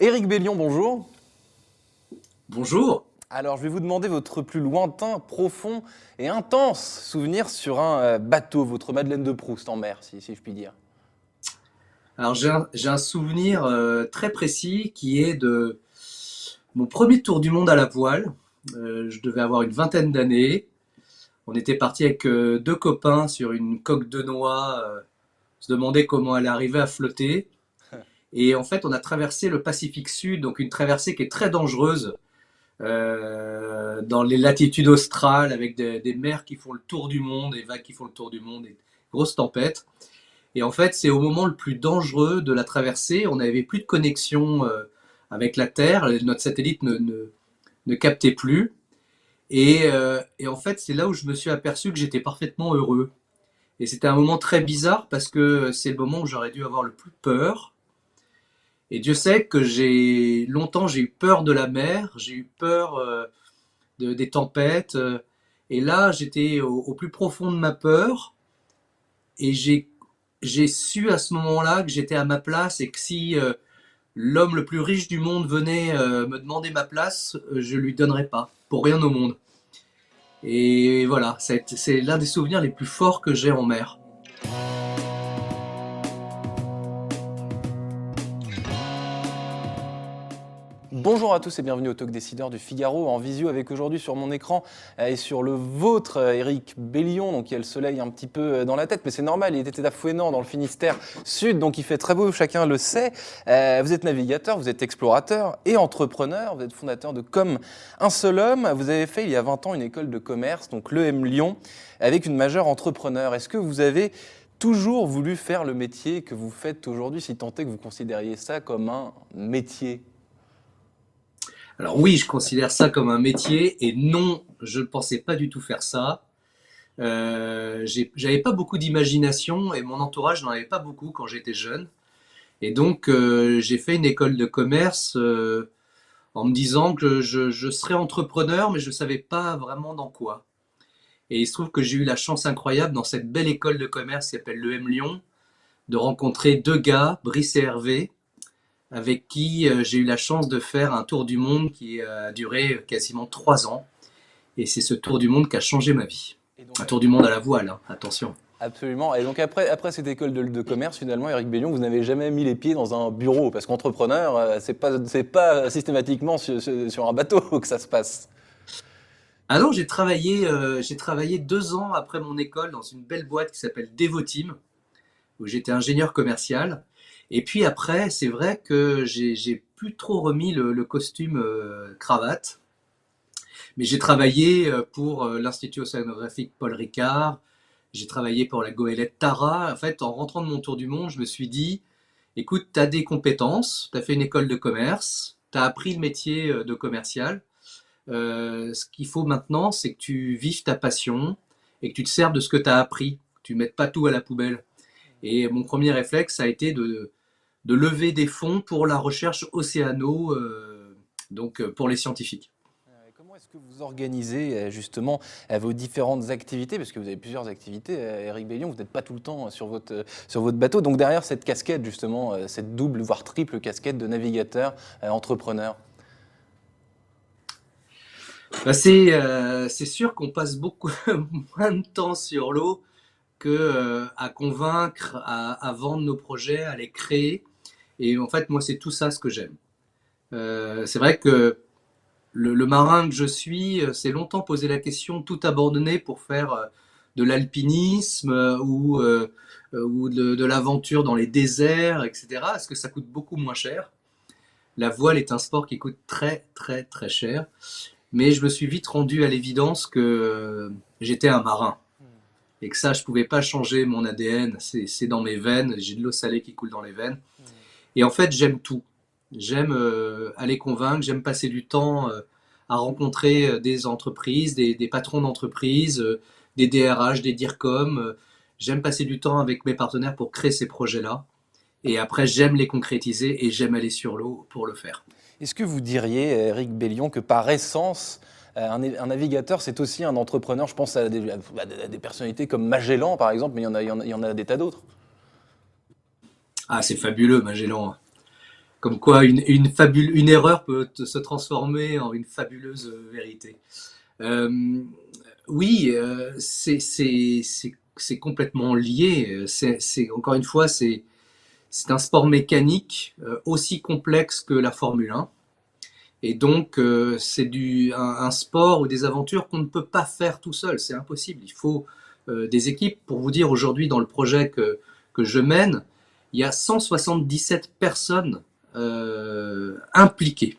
Éric Bellion, bonjour. Bonjour. Alors, je vais vous demander votre plus lointain, profond et intense souvenir sur un bateau, votre Madeleine de Proust en mer, si je puis dire. Alors j'ai un souvenir très précis qui est de mon premier tour du monde à la voile. Je devais avoir une vingtaine d'années. On était parti avec deux copains sur une coque de noix, se demander comment elle arrivait à flotter. Et en fait, on a traversé le Pacifique Sud, donc une traversée qui est très dangereuse dans les latitudes australes, avec des mers qui font le tour du monde, des vagues qui font le tour du monde, des grosses tempêtes. Et en fait, c'est au moment le plus dangereux de la traversée. On n'avait plus de connexion avec la Terre. Notre satellite ne captait plus. Et en fait, c'est là où je me suis aperçu que j'étais parfaitement heureux. Et c'était un moment très bizarre parce que c'est le moment où j'aurais dû avoir le plus peur. Et Dieu sait que longtemps j'ai eu peur de la mer, j'ai eu peur des tempêtes. Et là, j'étais au plus profond de ma peur. Et j'ai su à ce moment-là que j'étais à ma place et que si l'homme le plus riche du monde venait me demander ma place, je lui donnerais pas, pour rien au monde. Et voilà, c'est l'un des souvenirs les plus forts que j'ai en mer. Bonjour à tous et bienvenue au Talk Décideur du Figaro en visio avec aujourd'hui sur mon écran et sur le vôtre Éric Bellion, donc il y a le soleil un petit peu dans la tête, mais c'est normal, il était à Fouesnant dans le Finistère Sud, donc il fait très beau, chacun le sait. Vous êtes navigateur, vous êtes explorateur et entrepreneur, vous êtes fondateur de Comme un seul homme, vous avez fait il y a 20 ans une école de commerce, donc l'EM Lyon, avec une majeure entrepreneur. Est-ce que vous avez toujours voulu faire le métier que vous faites aujourd'hui, si tant est que vous considériez ça comme un métier? Alors oui, je considère ça comme un métier et non, je ne pensais pas du tout faire ça. J'avais pas beaucoup d'imagination et mon entourage n'en avait pas beaucoup quand j'étais jeune. Et donc j'ai fait une école de commerce en me disant que je serais entrepreneur, mais je ne savais pas vraiment dans quoi. Et il se trouve que j'ai eu la chance incroyable dans cette belle école de commerce qui s'appelle l'EM Lyon de rencontrer deux gars, Brice et Hervé, avec qui j'ai eu la chance de faire un tour du monde qui a duré quasiment 3 ans. Et c'est ce tour du monde qui a changé ma vie. Et donc, Un tour du monde à la voile, hein, attention. absolument. Et donc après cette école de commerce, finalement, Éric Bellion, vous n'avez jamais mis les pieds dans un bureau, parce qu'entrepreneur, c'est pas systématiquement sur un bateau que ça se passe. Ah non, j'ai travaillé 2 ans après mon école dans une belle boîte qui s'appelle Devoteam, où j'étais ingénieur commercial. Et puis après, c'est vrai que j'ai plus trop remis le costume cravate, mais j'ai travaillé pour l'Institut océanographique Paul Ricard, j'ai travaillé pour la goélette Tara. En fait, en rentrant de mon tour du monde, je me suis dit, écoute, tu as des compétences, tu as fait une école de commerce, tu as appris le métier de commercial. Ce qu'il faut maintenant, c'est que tu vives ta passion et que tu te serves de ce que tu as appris. Que tu ne mettes pas tout à la poubelle. Et mon premier réflexe, ça a été de lever des fonds pour la recherche océano, donc pour les scientifiques. Comment est-ce que vous organisez justement vos différentes activités? Parce que vous avez plusieurs activités, Éric Bellion, vous n'êtes pas tout le temps sur votre bateau. Donc derrière cette casquette, justement, cette double, voire triple casquette de navigateur, entrepreneur. Bah, c'est sûr qu'on passe beaucoup moins de temps sur l'eau que à convaincre, à vendre nos projets, à les créer. Et en fait, moi, c'est tout ça ce que j'aime. C'est vrai que le marin que je suis s'est longtemps posé la question tout abandonner pour faire de l'alpinisme ou de l'aventure dans les déserts, etc. Est-ce que ça coûte beaucoup moins cher? La voile est un sport qui coûte très très très cher. Mais je me suis vite rendu à l'évidence que j'étais un marin et que ça, je pouvais pas changer mon ADN. C'est dans mes veines. J'ai de l'eau salée qui coule dans les veines. Et en fait, j'aime tout. J'aime aller convaincre, j'aime passer du temps à rencontrer des entreprises, des patrons d'entreprises, des DRH, des DIRCOM. J'aime passer du temps avec mes partenaires pour créer ces projets-là. Et après, j'aime les concrétiser et j'aime aller sur l'eau pour le faire. Est-ce que vous diriez, Éric Bellion, que par essence, un navigateur, c'est aussi un entrepreneur? Je pense à des personnalités comme Magellan, par exemple, mais il y en a des tas d'autres. Ah, c'est fabuleux, Magellan. Comme quoi, une erreur peut se transformer en une fabuleuse vérité. Euh, oui, c'est complètement lié. Encore une fois, c'est un sport mécanique aussi complexe que la Formule 1. Et donc, c'est un sport ou des aventures qu'on ne peut pas faire tout seul. C'est impossible. Il faut des équipes. Pour vous dire, aujourd'hui, dans le projet que je mène, il y a 177 personnes impliquées.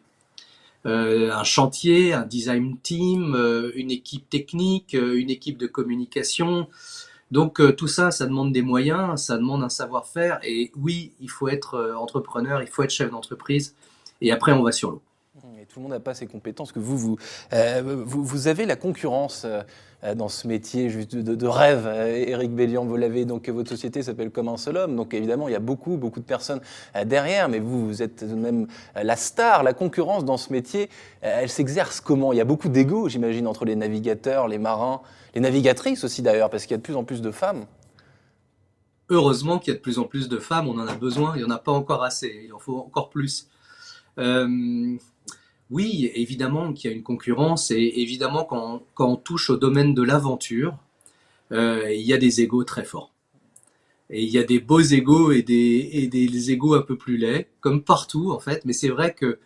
Un chantier, un design team, une équipe technique, une équipe de communication. Donc tout ça, ça demande des moyens, ça demande un savoir-faire. Et oui, il faut être entrepreneur, il faut être chef d'entreprise. Et après, on va sur l'eau. Et tout le monde n'a pas ces compétences que vous avez la concurrence dans ce métier juste de rêve. Éric Bellion, vous l'avez, donc votre société s'appelle Comme un seul homme. Donc évidemment, il y a beaucoup de personnes derrière, mais vous êtes même la star. La concurrence dans ce métier, elle s'exerce comment? Il y a beaucoup d'ego, j'imagine, entre les navigateurs, les marins, les navigatrices aussi d'ailleurs, parce qu'il y a de plus en plus de femmes. Heureusement qu'il y a de plus en plus de femmes, on en a besoin, il n'y en a pas encore assez, il en faut encore plus. Euh, oui, évidemment qu'il y a une concurrence et évidemment quand on touche au domaine de l'aventure, il y a des égos très forts. Et il y a des beaux égos et des égos un peu plus laids, comme partout en fait, mais c'est vrai que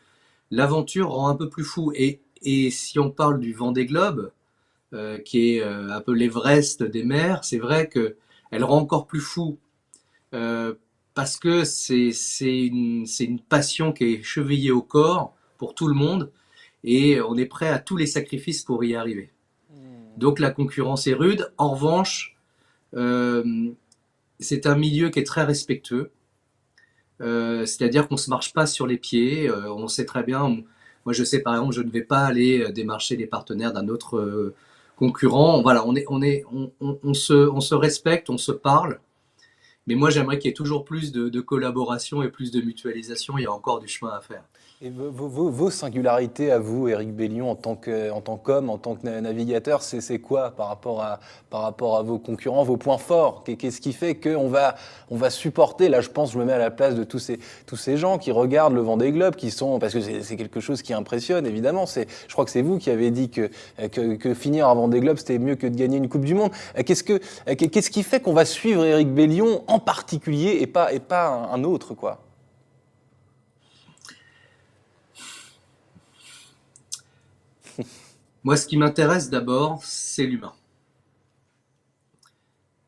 l'aventure rend un peu plus fou. Et si on parle du Vendée Globe, qui est un peu l'Everest des mers, c'est vrai que elle rend encore plus fou euh, parce que c'est une passion qui est chevillée au corps pour tout le monde et on est prêt à tous les sacrifices pour y arriver. Donc la concurrence est rude. En revanche, euh, c'est un milieu qui est très respectueux. C'est-à-dire qu'on se marche pas sur les pieds. On sait très bien. Moi, je sais par exemple, je ne vais pas aller démarcher les partenaires d'un autre concurrent. Voilà, on se respecte, on se parle. Mais moi, j'aimerais qu'il y ait toujours plus de collaboration et plus de mutualisation. Il y a encore du chemin à faire. Et vos singularités à vous, Éric Bellion, en tant qu'homme, en tant que navigateur, c'est quoi par rapport à vos concurrents, vos points forts? Qu'est-ce qui fait on va supporter, là je pense, je me mets à la place de tous ces gens qui regardent le Vendée Globe, parce que c'est quelque chose qui impressionne, évidemment. Je crois que c'est vous qui avez dit que finir un Vendée Globe, c'était mieux que de gagner une Coupe du Monde. Qu'est-ce qui fait qu'on va suivre Éric Bellion en particulier et pas un autre, quoi? Moi, ce qui m'intéresse d'abord, c'est l'humain.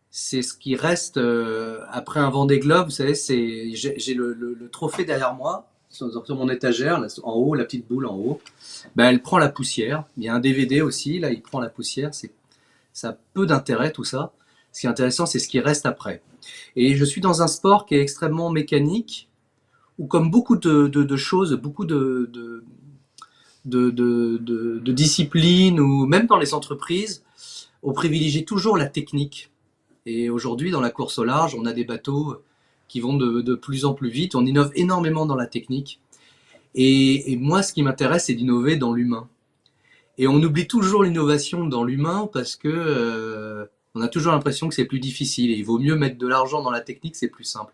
C'est ce qui reste après un Vendée Globe. Vous savez, j'ai le trophée derrière moi, sur mon étagère, là, en haut, la petite boule en haut. Ben, elle prend la poussière. Il y a un DVD aussi, là, il prend la poussière. Ça a peu d'intérêt, tout ça. Ce qui est intéressant, c'est ce qui reste après. Et je suis dans un sport qui est extrêmement mécanique, où comme beaucoup de choses, beaucoup de disciplines, ou même dans les entreprises, on privilégie toujours la technique. Et aujourd'hui, dans la course au large, on a des bateaux qui vont de plus en plus vite. On innove énormément dans la technique. Et moi, ce qui m'intéresse, c'est d'innover dans l'humain. Et on oublie toujours l'innovation dans l'humain parce que on a toujours l'impression que c'est plus difficile. Et il vaut mieux mettre de l'argent dans la technique, c'est plus simple.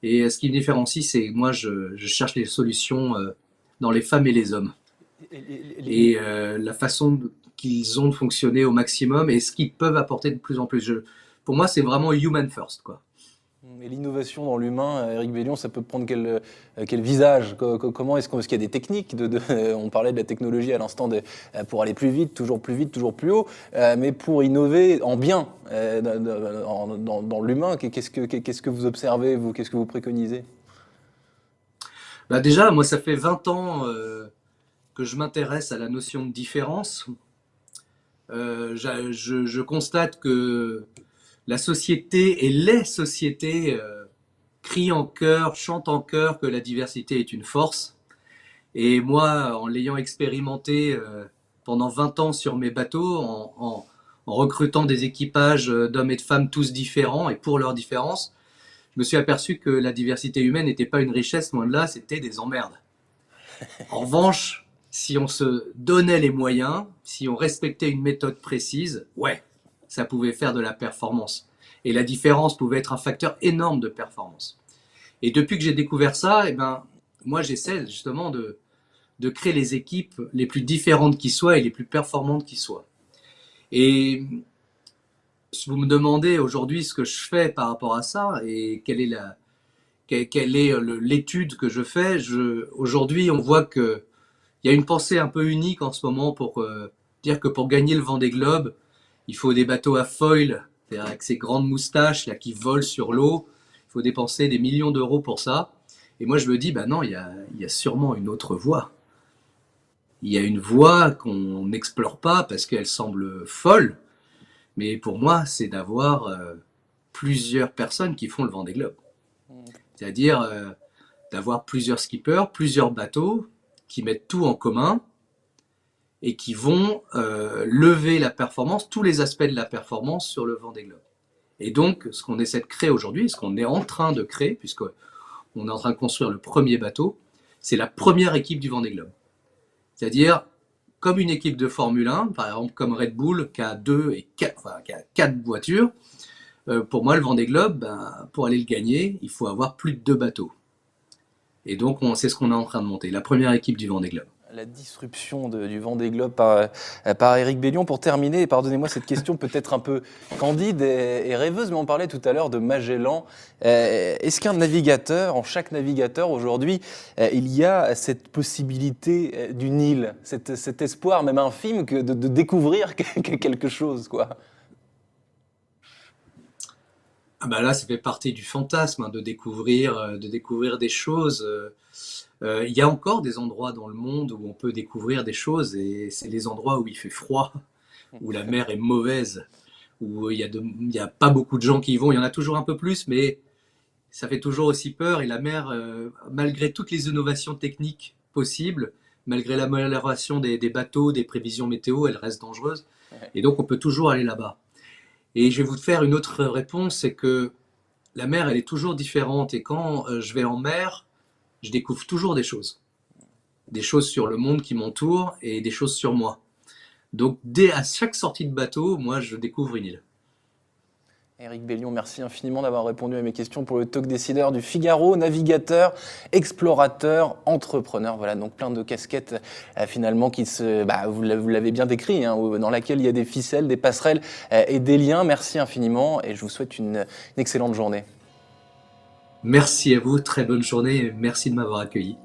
Et ce qui me différencie, c'est que moi, je cherche les solutions dans les femmes et les hommes. Et la façon qu'ils ont de fonctionner au maximum et ce qu'ils peuvent apporter de plus en plus. Pour moi, c'est vraiment human first, quoi. Et l'innovation dans l'humain, Éric Bellion, ça peut prendre quel visage? Comment est-ce qu'il y a des techniques on parlait de la technologie à l'instant pour aller plus vite, toujours plus haut, mais pour innover en bien dans l'humain, qu'est-ce que vous observez, vous? Qu'est-ce que vous préconisez? Bah déjà, moi, ça fait 20 ans que je m'intéresse à la notion de différence. Je constate que la société et les sociétés crient en chœur, chantent en chœur que la diversité est une force. Et moi, en l'ayant expérimenté pendant 20 ans sur mes bateaux, en recrutant des équipages d'hommes et de femmes tous différents et pour leurs différences, je me suis aperçu que la diversité humaine n'était pas une richesse, loin de là, c'était des emmerdes. En revanche, si on se donnait les moyens, si on respectait une méthode précise, ouais, ça pouvait faire de la performance. Et la différence pouvait être un facteur énorme de performance. Et depuis que j'ai découvert ça, eh ben, moi, j'essaie justement de créer les équipes les plus différentes qui soient et les plus performantes qui soient. Et si vous me demandez aujourd'hui ce que je fais par rapport à ça et quelle est l'étude que je fais, aujourd'hui, on voit que il y a une pensée un peu unique en ce moment pour dire que pour gagner le Vendée Globe, il faut des bateaux à foil, c'est-à-dire avec ces grandes moustaches là, qui volent sur l'eau. Il faut dépenser des millions d'euros pour ça. Et moi, je me dis, bah non, il y a sûrement une autre voie. Il y a une voie qu'on n'explore pas parce qu'elle semble folle. Mais pour moi, c'est d'avoir plusieurs personnes qui font le Vendée Globe. C'est-à-dire d'avoir plusieurs skippers, plusieurs bateaux qui mettent tout en commun et qui vont lever la performance, tous les aspects de la performance sur le Vendée Globe. Et donc, ce qu'on essaie de créer aujourd'hui, ce qu'on est en train de créer, puisqu'on est en train de construire le premier bateau, c'est la première équipe du Vendée Globe. C'est-à-dire, comme une équipe de Formule 1, par exemple comme Red Bull, qui a qui a 4 voitures, pour moi, le Vendée Globe, ben, pour aller le gagner, il faut avoir plus de 2 bateaux. Et donc, c'est ce qu'on est en train de monter, la première équipe du Vendée Globe. La disruption du Vendée Globe par Éric Bellion. Pour terminer, pardonnez-moi cette question peut-être un peu candide et rêveuse, mais on parlait tout à l'heure de Magellan. Est-ce qu'un navigateur, en chaque navigateur aujourd'hui, il y a cette possibilité d'une île, cet espoir même infime que de découvrir quelque chose, quoi? Ah bah là, ça fait partie du fantasme, hein, de découvrir des choses. Il y a encore des endroits dans le monde où on peut découvrir des choses et c'est les endroits où il fait froid, où la mer est mauvaise, où il y a pas beaucoup de gens qui y vont. Il y en a toujours un peu plus, mais ça fait toujours aussi peur. Et la mer, malgré toutes les innovations techniques possibles, malgré l'amélioration des bateaux, des prévisions météo, elle reste dangereuse. Et donc, on peut toujours aller là-bas. Et je vais vous faire une autre réponse, c'est que la mer, elle est toujours différente. Et quand je vais en mer, je découvre toujours des choses. Des choses sur le monde qui m'entoure et des choses sur moi. Donc, à chaque sortie de bateau, moi, je découvre une île. Éric Bellion, merci infiniment d'avoir répondu à mes questions pour le Talk Décideur du Figaro, navigateur, explorateur, entrepreneur. Voilà, donc plein de casquettes finalement vous l'avez bien décrit, hein, dans laquelle il y a des ficelles, des passerelles et des liens. Merci infiniment et je vous souhaite une excellente journée. Merci à vous, très bonne journée et merci de m'avoir accueilli.